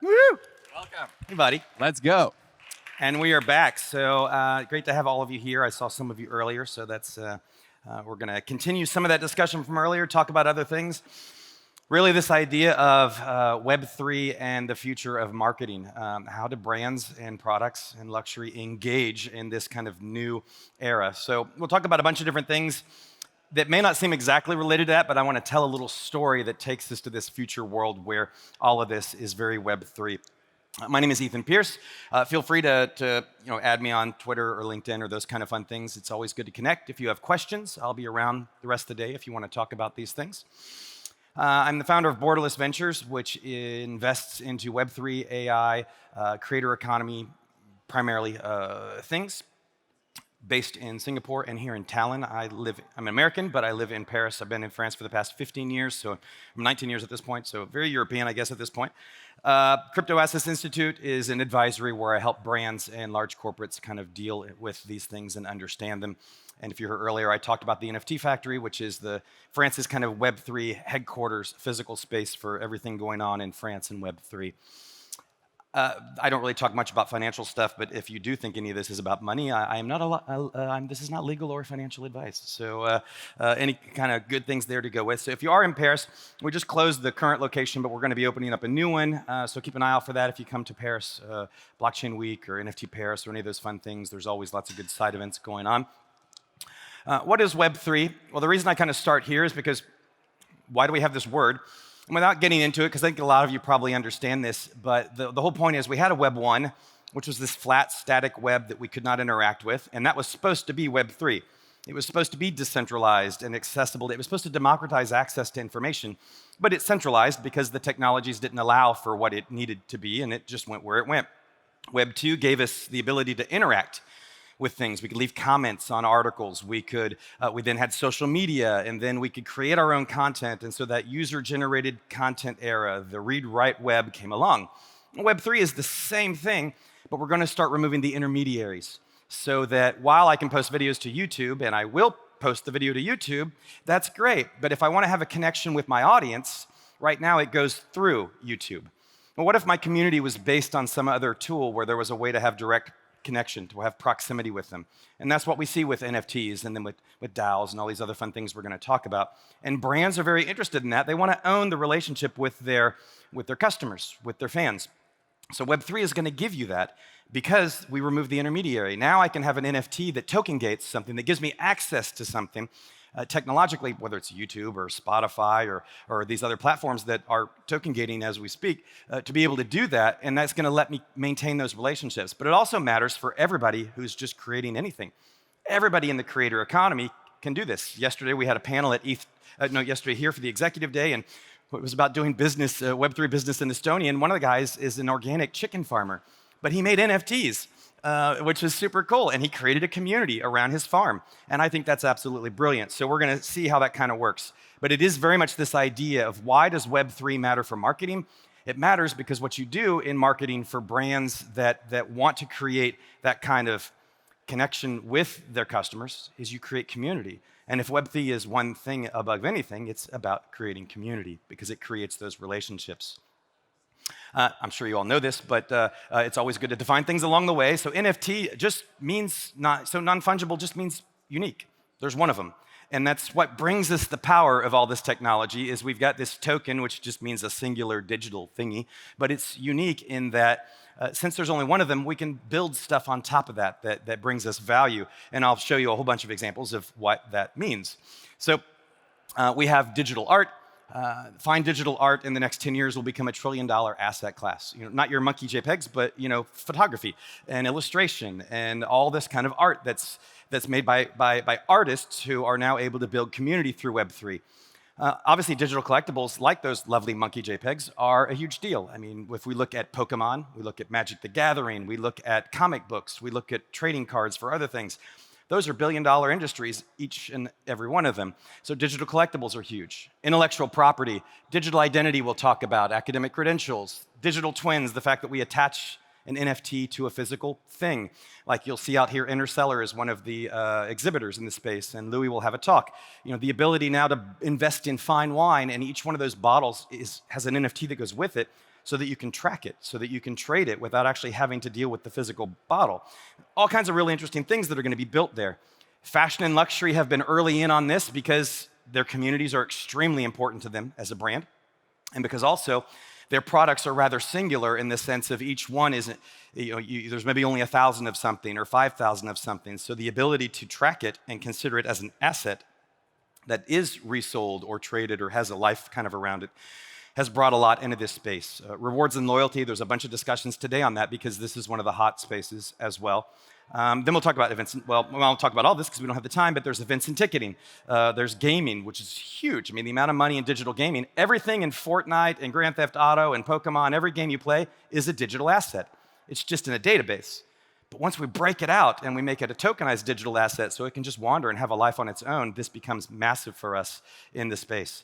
Woo! Welcome. Hey, buddy. Let's go. And we are back. So great to have all of you here. I saw some of you earlier, so that's we're going to continue some of that discussion from earlier, talk about other things. Really, this idea of Web3 and the future of marketing. How do brands and products and luxury engage in this kind of new era? So we'll talk about a bunch of different things that may not seem exactly related to that, but I want to tell a little story that takes us to this future world where all of this is very Web3. My name is Ethan Pierce. Feel free to add me on Twitter or LinkedIn or those kind of fun things. It's always good to connect. If you have questions, I'll be around the rest of the day if you want to talk about these things. I'm the founder of Borderless Ventures, which invests into Web3, AI, creator economy, primarily things, based in Singapore and here in Tallinn. I'm American, but I live in Paris. I've been in France for the past 15 years, so I'm 19 years at this point, so very European, I guess, at this point. CryptoAssets Institute is an advisory where I help brands and large corporates kind of deal with these things and understand them. And if you heard earlier, I talked about the NFT Factory, which is France's kind of Web3 headquarters, physical space for everything going on in France and Web3. I don't really talk much about financial stuff, but if you do think any of this is about money, this is not legal or financial advice. So any kind of good things there to go with. So if you are in Paris, we just closed the current location, but we're going to be opening up a new one. So keep an eye out for that if you come to Paris, Blockchain Week or NFT Paris or any of those fun things. There's always lots of good side events going on. What is Web3? Well, the reason I kind of start here is because why do we have this word? And without getting into it, because I think a lot of you probably understand this, but the whole point is we had a Web 1, which was this flat, static web that we could not interact with, and that was supposed to be Web 3. It was supposed to be decentralized and accessible. It was supposed to democratize access to information, but it's centralized because the technologies didn't allow for what it needed to be, and it just went where it went. Web 2 gave us the ability to interact with things. We could leave comments on articles. We then had social media, and then we could create our own content. And so that user-generated content era, the read-write web came along. Web 3 is the same thing, but we're going to start removing the intermediaries so that while I can post videos to YouTube, and I will post the video to YouTube, that's great. But if I want to have a connection with my audience, right now it goes through YouTube. Well, what if my community was based on some other tool where there was a way to have direct connection, to have proximity with them? And that's what we see with NFTs and then with DAOs and all these other fun things we're going to talk about. And brands are very interested in that. They want to own the relationship with their customers, with their fans. So Web3 is going to give you that because we remove the intermediary. Now I can have an NFT that token gates something, that gives me access to something technologically, whether it's YouTube or Spotify or these other platforms that are token gating as we speak, to be able to do that, and that's going to let me maintain those relationships. But it also matters for everybody who's just creating anything. Everybody in the creator economy can do this. Yesterday we had a panel at yesterday here for the executive day, and it was about doing business, Web3 business in Estonia, and one of the guys is an organic chicken farmer, but he made NFTs. Which was super cool, and he created a community around his farm, and I think that's absolutely brilliant. So we're going to see how that kind of works. But it is very much this idea of why does Web3 matter for marketing? It matters because what you do in marketing for brands that want to create that kind of connection with their customers is you create community. And if Web3 is one thing above anything, it's about creating community because it creates those relationships. I'm sure you all know this, but it's always good to define things along the way. So NFT just means non-fungible just means unique. There's one of them. And that's what brings us the power of all this technology is we've got this token, which just means a singular digital thingy, but it's unique in that since there's only one of them, we can build stuff on top of that brings us value. And I'll show you a whole bunch of examples of what that means. So we have digital art. Fine digital art in the next 10 years will become $1 trillion asset class. Not your monkey JPEGs, but photography and illustration and all this kind of art that's made by artists who are now able to build community through Web3. Obviously, digital collectibles like those lovely monkey JPEGs are a huge deal. I mean, if we look at Pokemon, we look at Magic the Gathering, we look at comic books, we look at trading cards for other things. Those are billion-dollar industries, each and every one of them. So digital collectibles are huge. Intellectual property, digital identity we'll talk about, academic credentials, digital twins, the fact that we attach an NFT to a physical thing. Like you'll see out here, Interstellar is one of the exhibitors in the space, and Louis will have a talk. The ability now to invest in fine wine, and each one of those bottles has an NFT that goes with it. so that you can track it, so that you can trade it without actually having to deal with the physical bottle. All kinds of really interesting things that are going to be built there. Fashion and luxury have been early in on this because their communities are extremely important to them as a brand, and because also their products are rather singular in the sense of each one isn't, there's maybe only 1,000 of something or 5,000 of something. So the ability to track it and consider it as an asset that is resold or traded or has a life kind of around it has brought a lot into this space. Rewards and loyalty, there's a bunch of discussions today on that because this is one of the hot spaces as well. Then we'll talk about events. Well, we won't talk about all this because we don't have the time, but there's events and ticketing. There's gaming, which is huge. I mean, the amount of money in digital gaming, everything in Fortnite and Grand Theft Auto and Pokemon, every game you play is a digital asset. It's just in a database. But once we break it out and we make it a tokenized digital asset so it can just wander and have a life on its own, this becomes massive for us in the space.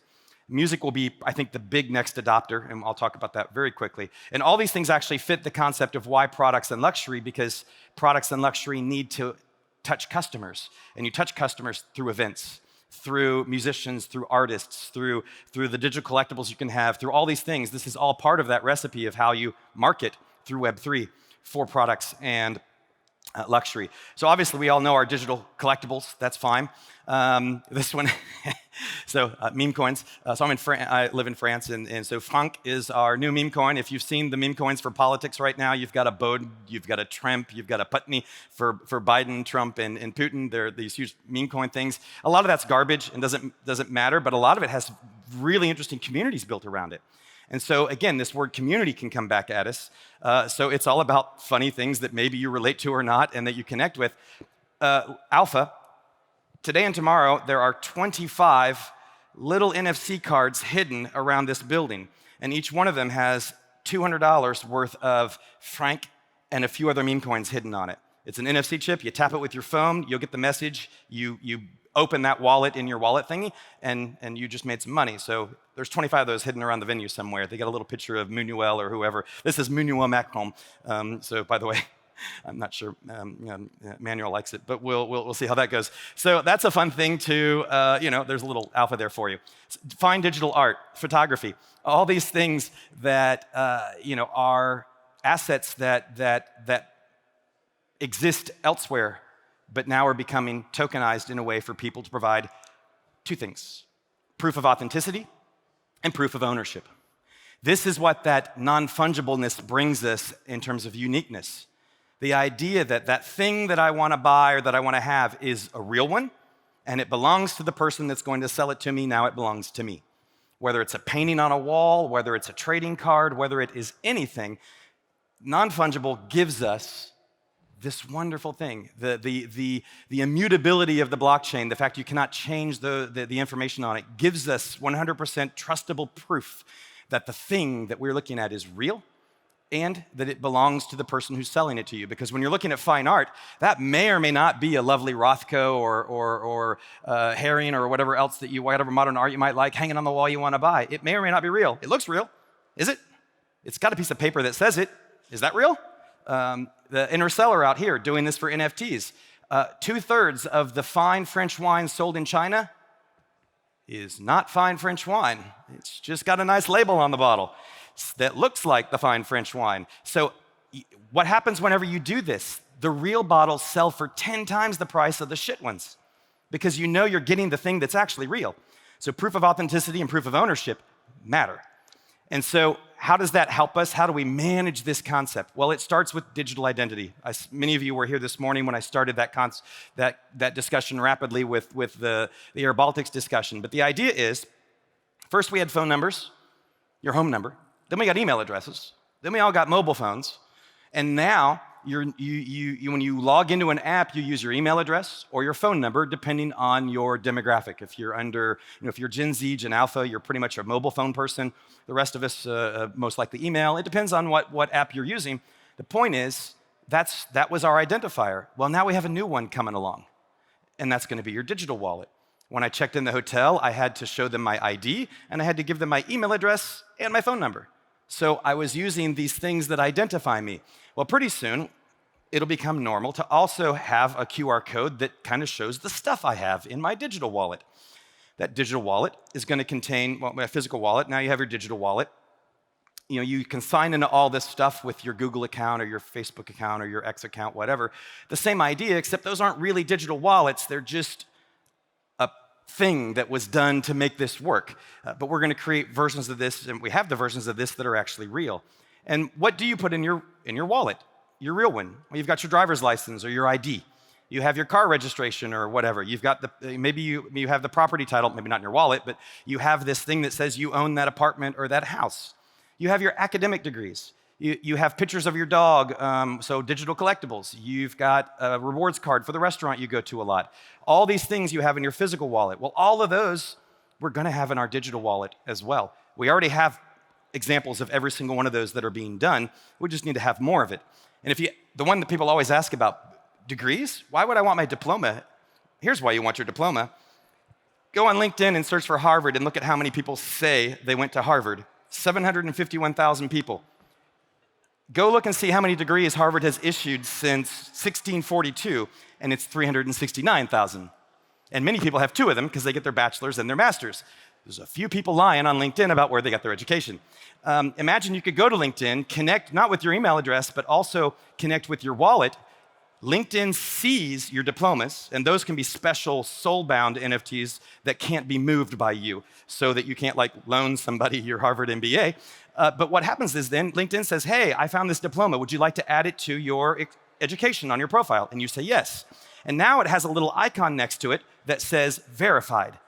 Music will be, I think, the big next adopter, and I'll talk about that very quickly. And all these things actually fit the concept of why products and luxury, because products and luxury need to touch customers. And you touch customers through events, through musicians, through artists, through the digital collectibles you can have, through all these things. This is all part of that recipe of how you market through Web3 for products and luxury. So obviously we all know our digital collectibles, that's fine. This one, so meme coins. So I live in France, and so franc is our new meme coin. If you've seen the meme coins for politics right now, you've got a Bode, you've got a Trump, you've got a Putney for Biden, Trump, and Putin. They're these huge meme coin things. A lot of that's garbage and doesn't matter, but a lot of it has really interesting communities built around it. And so, again, this word community can come back at us. So it's all about funny things that maybe you relate to or not and that you connect with. Alpha, today and tomorrow, there are 25 little NFC cards hidden around this building. And each one of them has $200 worth of franc and a few other meme coins hidden on it. It's an NFC chip. You tap it with your phone. You'll get the message. You open that wallet in your wallet thingy, and you just made some money. So there's 25 of those hidden around the venue somewhere. They got a little picture of Manuel or whoever. This is Manuel Macron. So by the way, I'm not sure Manuel likes it, but we'll see how that goes. So that's a fun thing to, there's a little alpha there for you. Fine digital art, photography, all these things that, are assets that exist elsewhere, but now are becoming tokenized in a way for people to provide two things: proof of authenticity and proof of ownership. This is what that non-fungibleness brings us in terms of uniqueness. The idea that that thing that I want to buy or that I want to have is a real one, and it belongs to the person that's going to sell it to me. Now it belongs to me. Whether it's a painting on a wall, whether it's a trading card, whether it is anything, non-fungible gives us this wonderful thing, the immutability of the blockchain, the fact you cannot change the information on it, gives us 100% trustable proof that the thing that we're looking at is real and that it belongs to the person who's selling it to you. Because when you're looking at fine art, that may or may not be a lovely Rothko or Herring or whatever else whatever modern art you might like hanging on the wall you want to buy. It may or may not be real. It looks real. Is it? It's got a piece of paper that says it. Is that real? The inner seller out here doing this for NFTs. 2/3 of the fine French wine sold in China is not fine French wine. It's just got a nice label on the bottle that looks like the fine French wine. So what happens whenever you do this? The real bottles sell for 10 times the price of the shit ones because you know you're getting the thing that's actually real. So proof of authenticity and proof of ownership matter. And so how does that help us? How do we manage this concept? Well, it starts with digital identity. Many of you were here this morning when I started that discussion rapidly with the Air Baltics discussion. But the idea is, first we had phone numbers, your home number. Then we got email addresses. Then we all got mobile phones. And now, when you log into an app, you use your email address or your phone number, depending on your demographic. If you're if you're Gen Z, Gen Alpha, you're pretty much a mobile phone person. The rest of us, most likely email. It depends on what app you're using. The point is, that was our identifier. Well, now we have a new one coming along, and that's going to be your digital wallet. When I checked in the hotel, I had to show them my ID, and I had to give them my email address and my phone number. So I was using these things that identify me. Well, pretty soon, it'll become normal to also have a QR code that kind of shows the stuff I have in my digital wallet. That digital wallet is going to contain, well, my physical wallet. Now you have your digital wallet. You can sign into all this stuff with your Google account or your Facebook account or your X account, whatever. The same idea, except those aren't really digital wallets. They're just a thing that was done to make this work. But we're going to create versions of this, and we have the versions of this that are actually real. And what do you put in your wallet? Your real one. Well, you've got your driver's license or your ID. You have your car registration or whatever. You've got maybe you have the property title, maybe not in your wallet, but you have this thing that says you own that apartment or that house. You have your academic degrees. You have pictures of your dog, so digital collectibles. You've got a rewards card for the restaurant you go to a lot. All these things you have in your physical wallet. Well, all of those we're going to have in our digital wallet as well. We already have examples of every single one of those that are being done. We just need to have more of it. And the one that people always ask about, degrees? Why would I want my diploma? Here's why you want your diploma. Go on LinkedIn and search for Harvard and look at how many people say they went to Harvard. 751,000 people. Go look and see how many degrees Harvard has issued since 1642, and it's 369,000. And many people have two of them because they get their bachelor's and their master's. There's a few people lying on LinkedIn about where they got their education. Imagine you could go to LinkedIn, connect not with your email address, but also connect with your wallet. LinkedIn sees your diplomas, and those can be special soul-bound NFTs that can't be moved by you, so that you can't loan somebody your Harvard MBA. But what happens is then LinkedIn says, hey, I found this diploma. Would you like to add it to your education on your profile? And you say yes. And now it has a little icon next to it that says verified,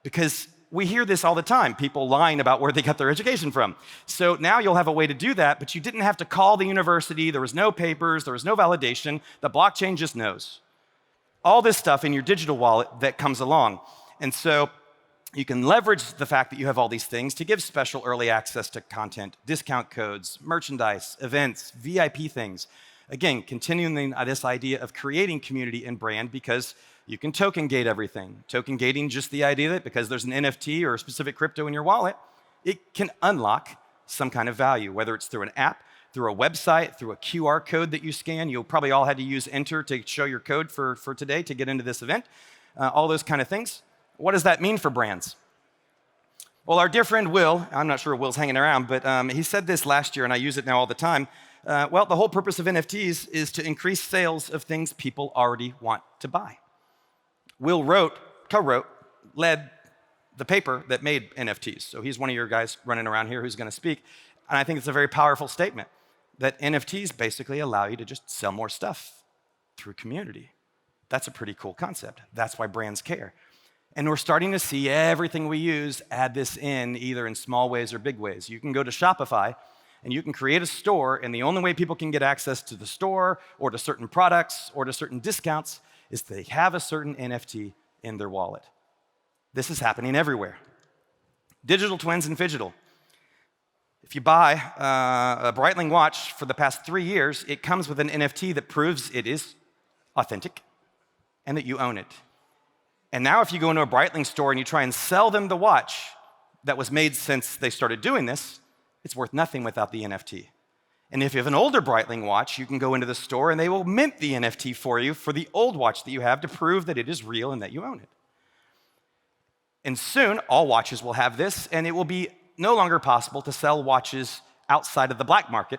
because we hear this all the time, people lying about where they got their education from. So now you'll have a way to do that, but you didn't have to call the university. There was no papers. There was no validation. The blockchain just knows. All this stuff in your digital wallet that comes along. And so you can leverage the fact that you have all these things to give special early access to content, discount codes, merchandise, events, VIP things. Again, continuing this idea of creating community and brand, because you can token gate everything. Token gating, just the idea that because there's an NFT or a specific crypto in your wallet, it can unlock some kind of value, whether it's through an app, through a website, through a QR code that you scan. You'll probably all had to use Enter to show your code for today to get into this event. All those kind of things. What does that mean for brands? Well, our dear friend Will, I'm not sure if Will's hanging around, but he said this last year, and I use it now all the time. Well, the whole purpose of NFTs is to increase sales of things people already want to buy. Will co-wrote, led the paper that made NFTs. So he's one of your guys running around here who's going to speak. And I think it's a very powerful statement that NFTs basically allow you to just sell more stuff through community. That's a pretty cool concept. That's why brands care. And we're starting to see everything we use add this in, either in small ways or big ways. You can go to Shopify and you can create a store, and the only way people can get access to the store or to certain products or to certain discounts is they have a certain NFT in their wallet. This is happening everywhere. Digital twins and phygital. If you buy a Breitling watch for the past 3 years, it comes with an NFT that proves it is authentic and that you own it. And now if you go into a Breitling store and you try and sell them the watch that was made since they started doing this, it's worth nothing without the NFT. And if you have an older Breitling watch, you can go into the store and they will mint the NFT for you for the old watch that you have to prove that it is real and that you own it. And soon, all watches will have this, and it will be no longer possible to sell watches outside of the black market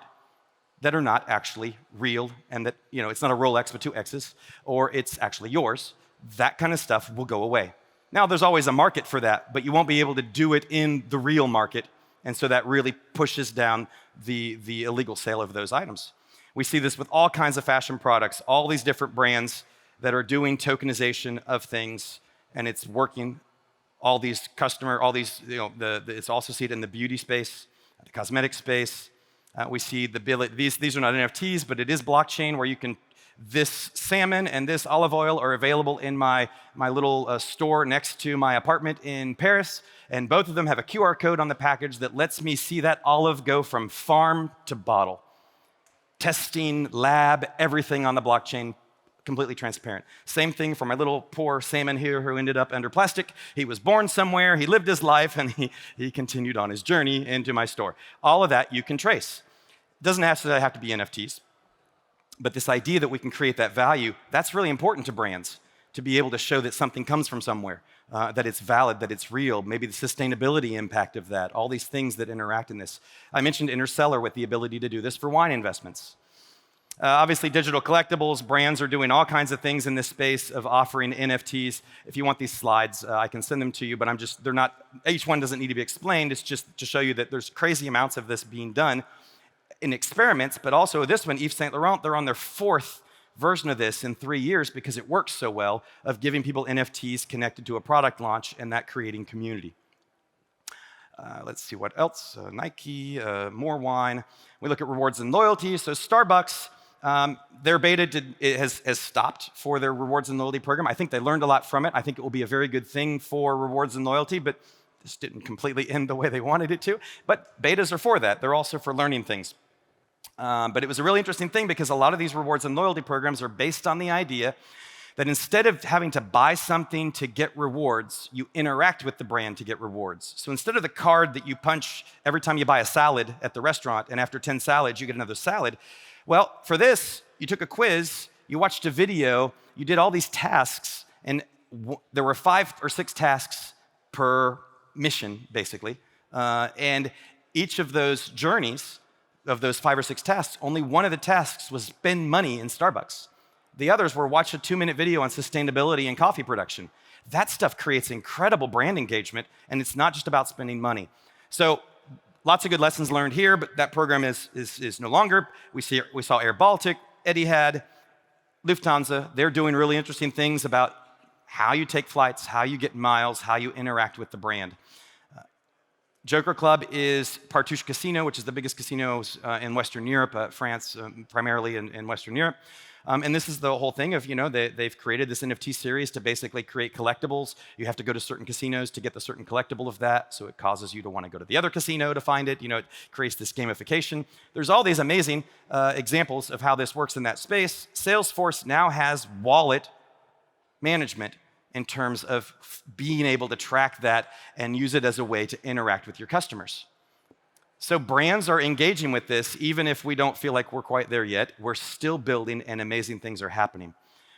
that are not actually real and that, it's not a Rolex with 2 X's, or it's actually yours. That kind of stuff will go away. Now, there's always a market for that, but you won't be able to do it in the real market. And so that really pushes down the illegal sale of those items. We see this with all kinds of fashion products, all these different brands that are doing tokenization of things, and it's working. It's also seen in the beauty space, the cosmetic space. We see these are not NFTs, but it is blockchain where you can, this salmon and this olive oil are available in my little store next to my apartment in Paris, and both of them have a QR code on the package that lets me see that olive go from farm to bottle. Testing, lab, everything on the blockchain, completely transparent. Same thing for my little poor salmon here who ended up under plastic. He was born somewhere, he lived his life, and he continued on his journey into my store. All of that you can trace. It doesn't have to be NFTs. But this idea that we can create that value, that's really important to brands, to be able to show that something comes from somewhere, that it's valid, that it's real, maybe the sustainability impact of that, all these things that interact in this. I mentioned Interstellar with the ability to do this for wine investments. Obviously, digital collectibles, brands are doing all kinds of things in this space of offering NFTs. If you want these slides, I can send them to you, but they're not, each one doesn't need to be explained. It's just to show you that there's crazy amounts of this being done in experiments, but also this one, Yves Saint Laurent, they're on their 4th version of this in 3 years because it works so well of giving people NFTs connected to a product launch and that creating community. Let's see what else. Nike, more wine. We look at rewards and loyalty. So Starbucks, their beta has stopped for their rewards and loyalty program. I think they learned a lot from it. I think it will be a very good thing for rewards and loyalty, but this didn't completely end the way they wanted it to. But betas are for that. They're also for learning things. But it was a really interesting thing because a lot of these rewards and loyalty programs are based on the idea that instead of having to buy something to get rewards, you interact with the brand to get rewards. So instead of the card that you punch every time you buy a salad at the restaurant, and after 10 salads, you get another salad, well, for this, you took a quiz, you watched a video, you did all these tasks, and there were 5 or 6 tasks per mission, basically. And each of those journeys, of those 5 or 6 tasks, only one of the tasks was spend money in Starbucks. The others were watch a 2-minute video on sustainability and coffee production. That stuff creates incredible brand engagement, and it's not just about spending money. So lots of good lessons learned here, but that program is no longer. We saw Air Baltic, Etihad, Lufthansa. They're doing really interesting things about how you take flights, how you get miles, how you interact with the brand. Joker Club is Partouche Casino, which is the biggest casinos in Western Europe, France primarily in Western Europe. And this is the whole thing of, they've created this NFT series to basically create collectibles. You have to go to certain casinos to get the certain collectible of that, so it causes you to want to go to the other casino to find it. It creates this gamification. There's all these amazing examples of how this works in that space. Salesforce now has wallet management in terms of being able to track that and use it as a way to interact with your customers. So brands are engaging with this, even if we don't feel like we're quite there yet. We're still building and amazing things are happening.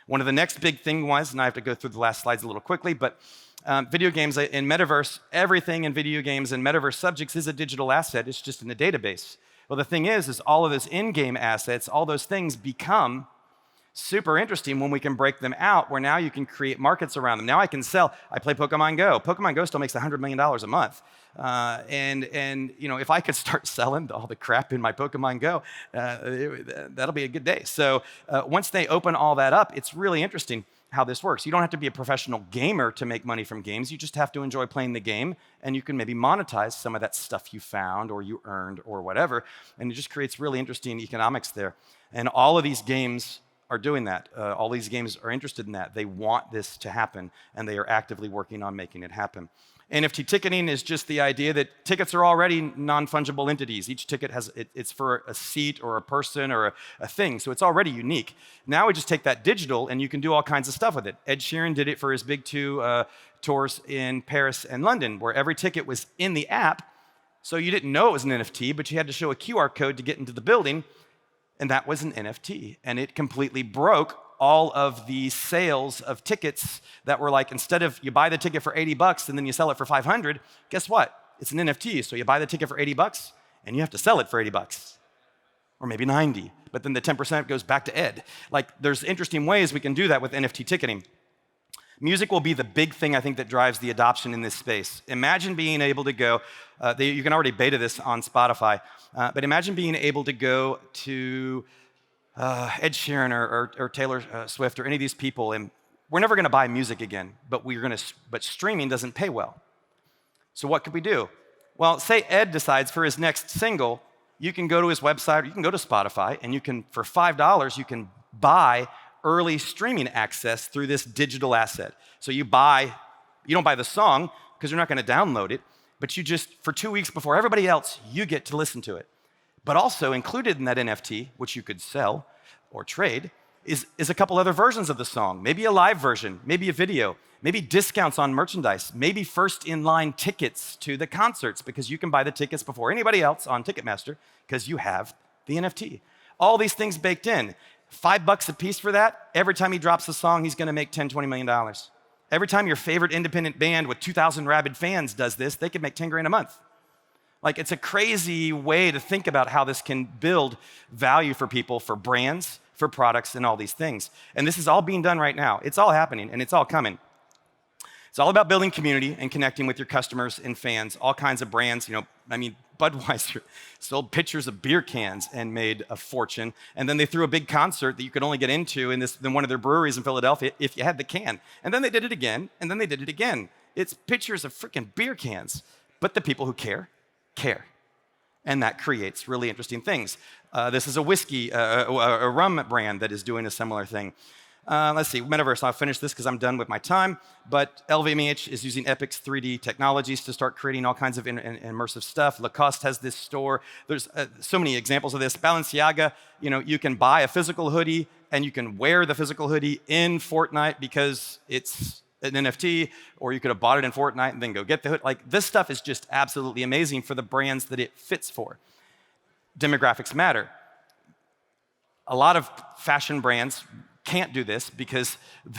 One of the next big thing was, and I have to go through the last slides a little quickly, but video games in metaverse, everything in video games and metaverse subjects is a digital asset. It's just in a database. Well, the thing is all of those in-game assets, all those things become super interesting when we can break them out, where now you can create markets around them. Now I can sell. I play Pokemon Go. Pokemon Go still makes $100 million a month. And if I could start selling all the crap in my Pokemon Go, that'll be a good day. So once they open all that up, it's really interesting how this works. You don't have to be a professional gamer to make money from games. You just have to enjoy playing the game, and you can maybe monetize some of that stuff you found or you earned or whatever. And it just creates really interesting economics there. And all of these games are doing that. All these games are interested in that. They want this to happen, and they are actively working on making it happen. NFT ticketing is just the idea that tickets are already non-fungible entities. Each ticket it's for a seat or a person or a thing, so it's already unique. Now we just take that digital, and you can do all kinds of stuff with it. Ed Sheeran did it for his big 2 tours in Paris and London, where every ticket was in the app, so you didn't know it was an NFT, but you had to show a QR code to get into the building, and that was an NFT, and it completely broke all of the sales of tickets that were like, instead of you buy the ticket for $80 and then you sell it for $500, guess what? It's an NFT, so you buy the ticket for $80 and you have to sell it for $80, or maybe 90, but then the 10% goes back to Ed. Like, there's interesting ways we can do that with NFT ticketing. Music will be the big thing, I think, that drives the adoption in this space. Imagine being able to go, you can already beta this on Spotify, but imagine being able to go to Ed Sheeran or Taylor Swift or any of these people, and we're never going to buy music again, but streaming doesn't pay well. So what could we do? Well, say Ed decides for his next single, you can go to his website, or you can go to Spotify, and you can, for $5, you can buy early streaming access through this digital asset. So you don't buy the song because you're not going to download it, but you just, for 2 weeks before everybody else, you get to listen to it. But also included in that NFT, which you could sell or trade, is a couple other versions of the song. Maybe a live version, maybe a video, maybe discounts on merchandise, maybe first in line tickets to the concerts, because you can buy the tickets before anybody else on Ticketmaster because you have the NFT. All these things baked in. $5 a piece for that. Every time he drops a song, he's gonna make $10, $20 million. Every time your favorite independent band with 2,000 rabid fans does this, they could make 10 grand a month. Like, it's a crazy way to think about how this can build value for people, for brands, for products, and all these things. And this is all being done right now. It's all happening, and it's all coming. It's all about building community and connecting with your customers and fans, all kinds of brands. Budweiser sold pictures of beer cans and made a fortune. And then they threw a big concert that you could only get into in one of their breweries in Philadelphia if you had the can. And then they did it again, and then they did it again. It's pictures of freaking beer cans. But the people who care. And that creates really interesting things. This is a whiskey, a rum brand that is doing a similar thing. Let's see, Metaverse, I'll finish this because I'm done with my time, but LVMH is using Epic's 3D technologies to start creating all kinds of immersive stuff. Lacoste has this store. There's so many examples of this. Balenciaga, you can buy a physical hoodie and you can wear the physical hoodie in Fortnite because it's an NFT, or you could have bought it in Fortnite and then go get the hood. Like, this stuff is just absolutely amazing for the brands that it fits for. Demographics matter. A lot of fashion brands can't do this because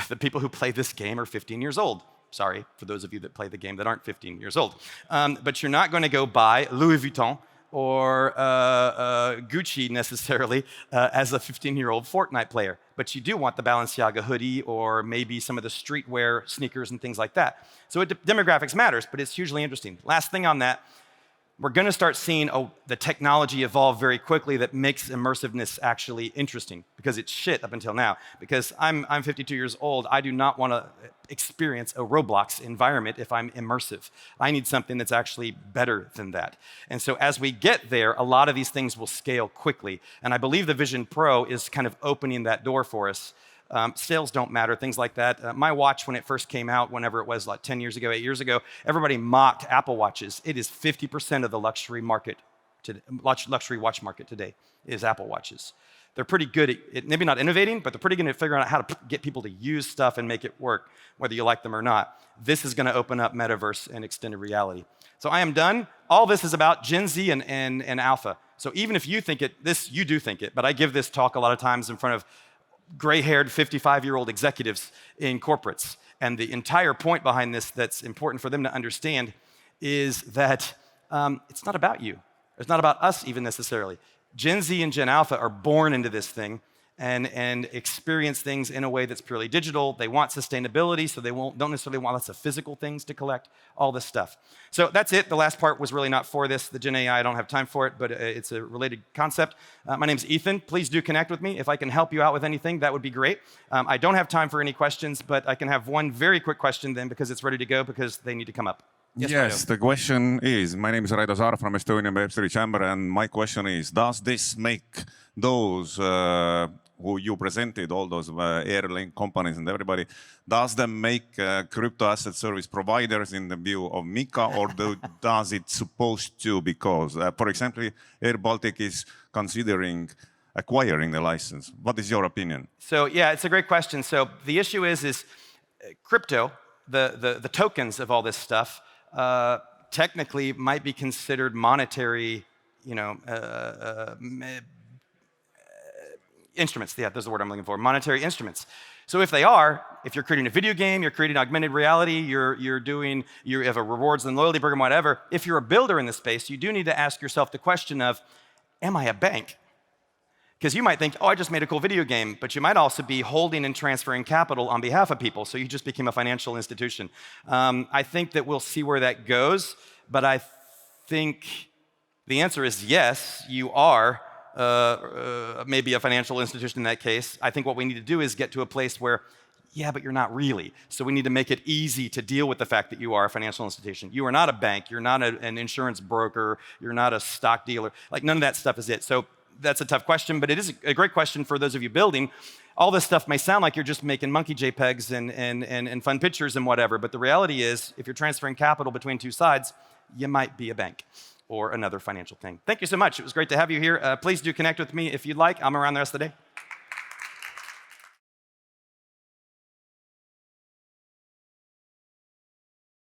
the people who play this game are 15 years old. Sorry for those of you that play the game that aren't 15 years old. But you're not going to go buy Louis Vuitton or Gucci necessarily as a 15-year-old Fortnite player. But you do want the Balenciaga hoodie or maybe some of the streetwear sneakers and things like that. So demographics matters, but it's hugely interesting. Last thing on that, we're going to start seeing the technology evolve very quickly that makes immersiveness actually interesting, because it's shit up until now. Because I'm 52 years old, I do not want to experience a Roblox environment if I'm immersive. I need something that's actually better than that. And so as we get there, a lot of these things will scale quickly. And I believe the Vision Pro is kind of opening that door for us. Sales don't matter, things like that. My watch, when it first came out, whenever it was, like 10 years ago, 8 years ago, everybody mocked Apple Watches. It is 50% of the luxury watch market today is Apple Watches. They're pretty good at, maybe not innovating, but they're pretty good at figuring out how to get people to use stuff and make it work, whether you like them or not. This is going to open up metaverse and extended reality. So I am done. All this is about Gen Z and Alpha. So even if you think it, you do think it, but I give this talk a lot of times in front of gray-haired 55-year-old executives in corporates. And the entire point behind this that's important for them to understand is that it's not about you. It's not about us even necessarily. Gen Z and Gen Alpha are born into this thing and experience things in a way that's purely digital. They want sustainability, so they don't necessarily want lots of physical things to collect, all this stuff. So that's it. The last part was really not for this. The Gen AI, I don't have time for it, but it's a related concept. My name's Ethan. Please do connect with me. If I can help you out with anything, that would be great. I don't have time for any questions, but I can have one very quick question then, because it's ready to go, because they need to come up. Yes, the question is, my name is Raido Saar from Estonian Web3 Chamber, and my question is, does this make those who you presented, all those Airlink companies and everybody, does them make crypto asset service providers in the view of MiCA, or does it supposed to? Because, for example, Air Baltic is considering acquiring the license. What is your opinion? So yeah, it's a great question. So the issue is crypto, the tokens of all this stuff, technically might be considered monetary, instruments. Yeah, that's the word I'm looking for. Monetary instruments. So if you're creating a video game, you're creating augmented reality, you have a rewards and loyalty program, whatever. If you're a builder in this space, you do need to ask yourself the question of, am I a bank? Because you might think, oh, I just made a cool video game, but you might also be holding and transferring capital on behalf of people, so you just became a financial institution. I think that we'll see where that goes, but I think the answer is yes, you are maybe a financial institution in that case. I think what we need to do is get to a place where, yeah, but you're not really. So we need to make it easy to deal with the fact that you are a financial institution. You are not a bank, you're not an insurance broker, you're not a stock dealer. Like, none of that stuff is it. So that's a tough question, but it is a great question for those of you building. All this stuff may sound like you're just making monkey JPEGs and fun pictures and whatever, but the reality is, if you're transferring capital between two sides, you might be a bank or another financial thing. Thank you so much. It was great to have you here. Please do connect with me if you'd like. I'm around the rest of the day.